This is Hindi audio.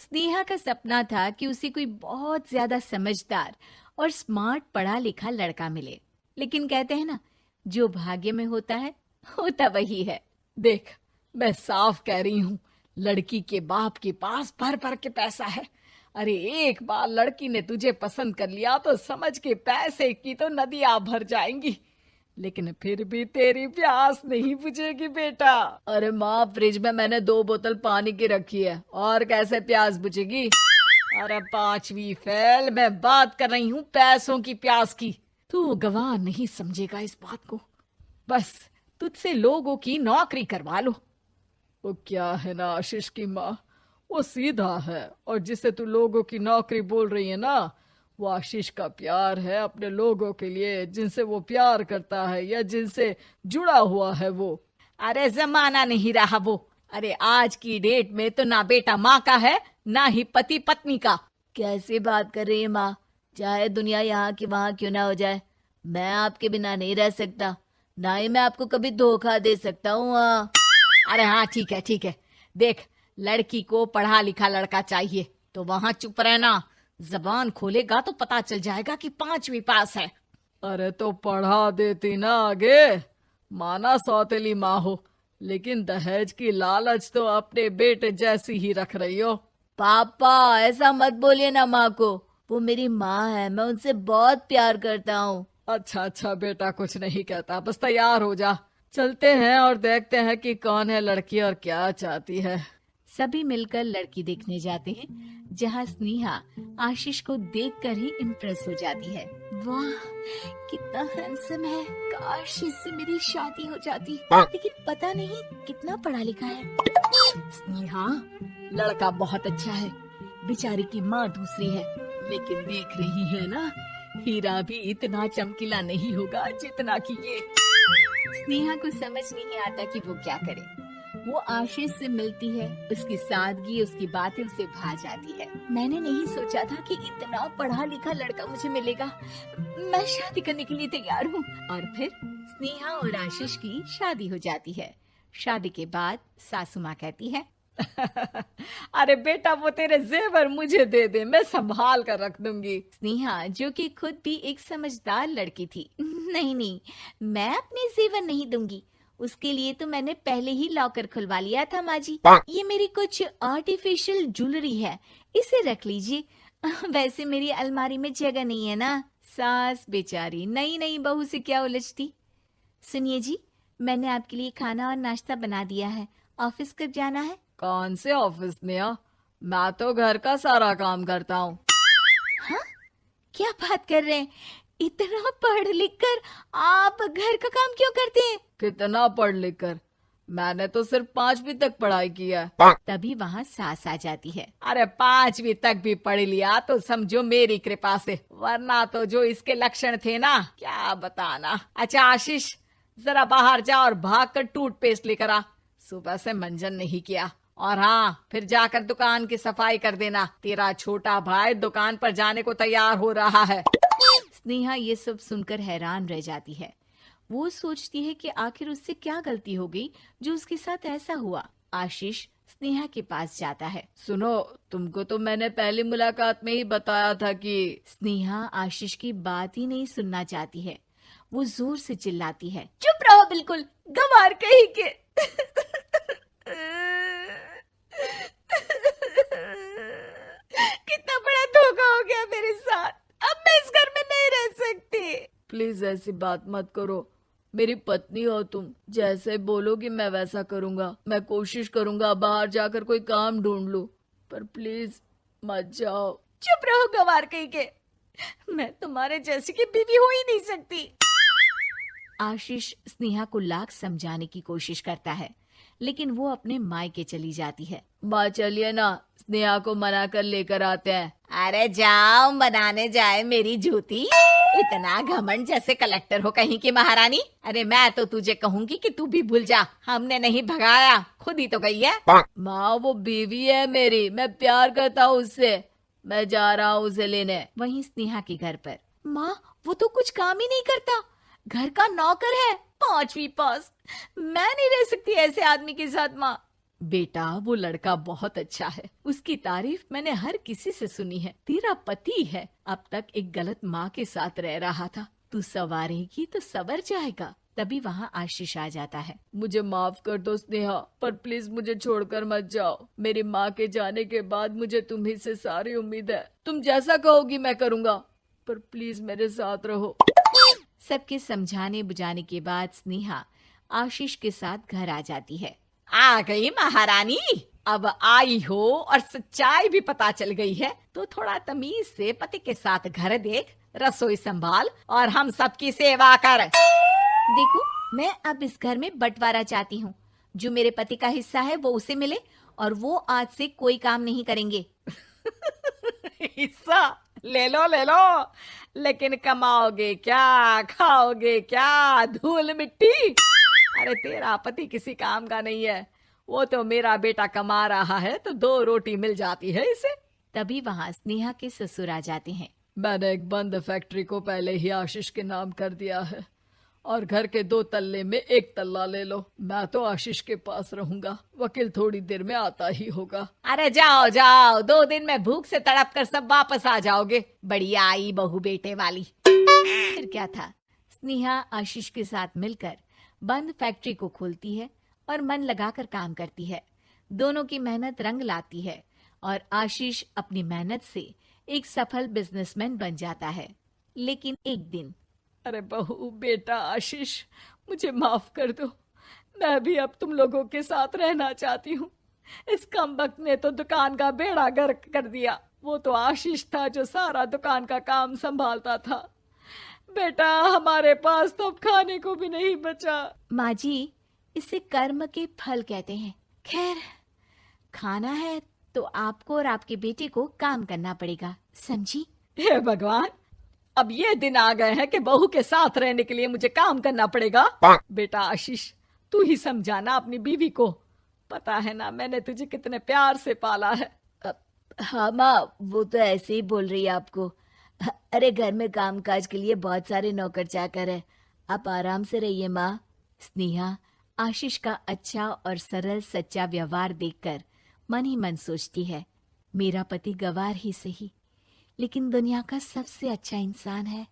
स्नेहा का सपना था कि उसे कोई बहुत ज्यादा समझदार और स्मार्ट पढ़ा लिखा लड़का मिले। लेकिन कहते हैं ना, जो भाग्य में होता है होता वही है। देख, मैं साफ कह रही हूँ, लड़की के बाप के पास भर भर के पैसा है। अरे एक बार लड़की ने तुझे पसंद कर लिया तो समझ के पैसे की तो नदियां भर जाएंगी, लेकिन फिर भी तेरी प्यास नहीं बुझेगी बेटा। अरे माँ, फ्रिज में मैंने 2 बोतल पानी की रखी है, और कैसे प्यास बुझेगी? अरे पांचवी फेल, मैं बात कर रही हूँ पैसों की प्यास की। तू गवाह नहीं समझेगा इस बात को। बस तुझसे लोगों की नौकरी करवा लो। वो क्या है ना आशीष की माँ, वो सीधा है, और जिसे तू लोगों की नौकरी बोल रही है ना, वो आशीष का प्यार है अपने लोगों के लिए, जिनसे वो प्यार करता है या जिनसे जुड़ा हुआ है वो। अरे जमाना नहीं रहा वो। अरे आज की डेट में तो ना बेटा माँ का है, ना ही पति पत्नी का। कैसी बात कर रही है माँ? चाहे दुनिया यहाँ की वहाँ क्यों ना हो जाए, मैं आपके बिना नहीं रह सकता, ना ही मैं आपको कभी धोखा दे सकता हूँ। अरे हाँ, ठीक है ठीक है। देख, लड़की को पढ़ा लिखा लड़का चाहिए तो वहां चुप रहना। जबान खोलेगा तो पता चल जाएगा कि पांचवी पास है। अरे तो पढ़ा देती ना आगे। माना सौतेली माँ हो, लेकिन दहेज की लालच तो अपने बेटे जैसी ही रख रही हो। पापा ऐसा मत बोलिए ना माँ को, वो मेरी माँ है, मैं उनसे बहुत प्यार करता हूँ। अच्छा अच्छा बेटा, कुछ नहीं कहता, बस तैयार हो जा, चलते हैं और देखते हैं कि कौन है लड़की और क्या चाहती है। सभी मिलकर लड़की देखने जाते हैं, जहाँ स्नेहा आशीष को देखकर ही इम्प्रेस हो जाती है। वाह, कितना हैंडसम है। काश इससे मेरी शादी हो जाती, लेकिन पता नहीं कितना पढ़ा लिखा है। स्नेहा, लड़का बहुत अच्छा है, बेचारी की माँ दूसरी है, लेकिन देख रही है ना, हीरा भी इतना चमकीला नहीं होगा जितना कि ये। स्नेहा को समझ नहीं आता कि वो क्या करे। वो आशीष से मिलती है, उसकी सादगी, उसकी बातें उसे भा जाती है। मैंने नहीं सोचा था कि इतना पढ़ा लिखा लड़का मुझे मिलेगा। मैं शादी करने के लिए तैयार हूँ। और फिर स्नेहा और आशीष की शादी हो जाती है। शादी के बाद सासू माँ कहती है, अरे बेटा, वो तेरे जेवर मुझे दे दे, मैं संभाल कर रख दूंगी। स्नेहा, जो कि खुद भी एक समझदार लड़की थी, नहीं नहीं, मैं अपने जेवर नहीं दूंगी। उसके लिए तो मैंने पहले ही लॉकर खुलवा लिया था माँ जी। ये मेरी कुछ आर्टिफिशियल ज्वेलरी है, इसे रख लीजिए। वैसे मेरी अलमारी में जगह नहीं है ना। सास बेचारी नई नई बहू से क्या उलझती। सुनिए जी, मैंने आपके लिए खाना और नाश्ता बना दिया है। ऑफिस कब जाना है? कौन से ऑफिस में? मैं तो घर का सारा काम करता हूँ। हाँ, क्या बात कर रहे हैं? इतना पढ़ लिख कर आप घर का काम क्यों करते हैं? कितना पढ़ लिख कर? मैंने तो सिर्फ 5वीं तक पढ़ाई की है। तभी वहाँ सास आ जाती है। अरे 5वीं तक भी पढ़ लिया तो समझो मेरी कृपा से, वरना तो जो इसके लक्षण थे ना, क्या बताना। अच्छा आशीष, जरा बाहर जा और भाग कर टूथपेस्ट लेकर आ। सुबह से मंजन नहीं किया। और हाँ, फिर जाकर दुकान की सफाई कर देना। तेरा छोटा भाई दुकान पर जाने को तैयार हो रहा है। स्नेहा ये सब सुनकर हैरान रह जाती है। वो सोचती है कि आखिर उससे क्या गलती हो गई जो उसके साथ ऐसा हुआ। आशीष स्नेहा के पास जाता है। सुनो, तुमको तो मैंने पहली मुलाकात में ही बताया था कि। स्नेहा आशीष की बात ही नहीं सुनना चाहती है। वो जोर से चिल्लाती है, चुप रहो बिल्कुल, गंवार कहीं के। कितना बड़ा धोखा हो गया मेरे साथ। अब मैं इस घर में नहीं रह सकती। प्लीज ऐसी बात मत करो, मेरी पत्नी हो तुम, जैसे बोलोगी मैं वैसा करूंगा। मैं कोशिश करूंगा बाहर जाकर कोई काम ढूंढ लूं, पर प्लीज मत जाओ। चुप रहो गंवार कहीं के, मैं तुम्हारे जैसी की बीवी हो ही नहीं सकती। आशीष स्नेहा को लाख समझाने की कोशिश करता है, लेकिन वो अपने मायके चली जाती है। माँ चलिए ना, स्नेहा को मना कर लेकर आते हैं। अरे जाओ, मनाने जाए मेरी जूती। इतना घमंड, जैसे कलेक्टर हो कहीं की महारानी। अरे मैं तो तुझे कहूंगी कि तू भी भूल जा, हमने नहीं भगाया, खुद ही तो गई है। माँ वो बीवी है मेरी, मैं प्यार करता हूँ उससे, मैं जा रहा हूँ उसे लेने। वहीं स्नेहा के घर पर, माँ वो तो कुछ काम ही नहीं करता, घर का नौकर है, 5वीं पास। मैं नहीं रह सकती ऐसे आदमी के साथ माँ। बेटा वो लड़का बहुत अच्छा है, उसकी तारीफ मैंने हर किसी से सुनी है। तेरा पति है, अब तक एक गलत माँ के साथ रह रहा था, तू संवारेगी तो संवर जाएगा। तभी वहाँ आशीष आ जाता है। मुझे माफ कर दो स्नेहा, पर प्लीज मुझे छोड़कर मत जाओ। मेरी माँ के जाने के बाद मुझे तुम्ही से सारी उम्मीद है। तुम जैसा कहोगी मैं करूँगा, पर प्लीज मेरे साथ रहो। सबके समझाने बुझाने के बाद स्नेहा आशीष के साथ घर आ जाती है। आ गई महारानी, अब आई हो और सच्चाई भी पता चल गई है, तो थोड़ा तमीज से पति के साथ घर देख, रसोई संभाल और हम सबकी सेवा कर। देखो, मैं अब इस घर में बंटवारा चाहती हूँ। जो मेरे पति का हिस्सा है वो उसे मिले और वो आज से कोई काम नहीं करेंगे। हिस्सा ले लो, लेकिन कमाओगे क्या, खाओगे क्या, धूल मिट्टी। अरे तेरा पति किसी काम का नहीं है, वो तो मेरा बेटा कमा रहा है तो 2 रोटी मिल जाती है इसे। तभी वहाँ स्नेहा के ससुर आ जाते हैं। मैंने एक बंद फैक्ट्री को पहले ही आशीष के नाम कर दिया है और घर के 2 तल्ले में 1 तल्ला ले लो। मैं तो आशीष के पास रहूंगा, वकील थोड़ी देर में आता ही होगा। अरे जाओ जाओ, 2 दिन में भूख से तड़प कर सब वापस आ जाओगे। बढ़िया आई बहू बेटे वाली। फिर क्या था, स्नेहा आशीष के साथ मिलकर बंद फैक्ट्री को खोलती है और मन लगाकर काम करती है। दोनों की मेहनत रंग लाती है और आशीष अपनी मेहनत से एक सफल बिजनेसमैन बन जाता है। लेकिन एक दिन, अरे बहू बेटा आशीष, मुझे माफ कर दो, मैं भी अब तुम लोगों के साथ रहना चाहती हूँ। इस कमबख्त ने तो दुकान का बेड़ा गर्क कर दिया। वो तो आशीष था जो सारा दुकान का काम संभालता था। बेटा हमारे पास तो अब खाने को भी नहीं बचा। माँ जी, इसे कर्म के फल कहते हैं। खैर, खाना है तो आपको और आपके बेटे को काम करना पड़ेगा, समझी? हे भगवान, अब ये दिन आ गए हैं कि बहू के साथ रहने के लिए मुझे काम करना पड़ेगा। बेटा आशीष, तू ही समझाना अपनी बीवी को। पता है ना मैंने तुझे कितने प्यार से पाला है। हाँ माँ, वो तो ऐसे ही बोल रही है आपको। अरे घर में कामकाज के लिए बहुत सारे नौकर चाकर है, आप आराम से रहिए माँ। स्नेहा आशीष का अच्छा और सरल सच्चा व्यवहार देखकर मन ही मन सोचती है, मेरा पति गवार ही सही, लेकिन दुनिया का सबसे अच्छा इंसान है।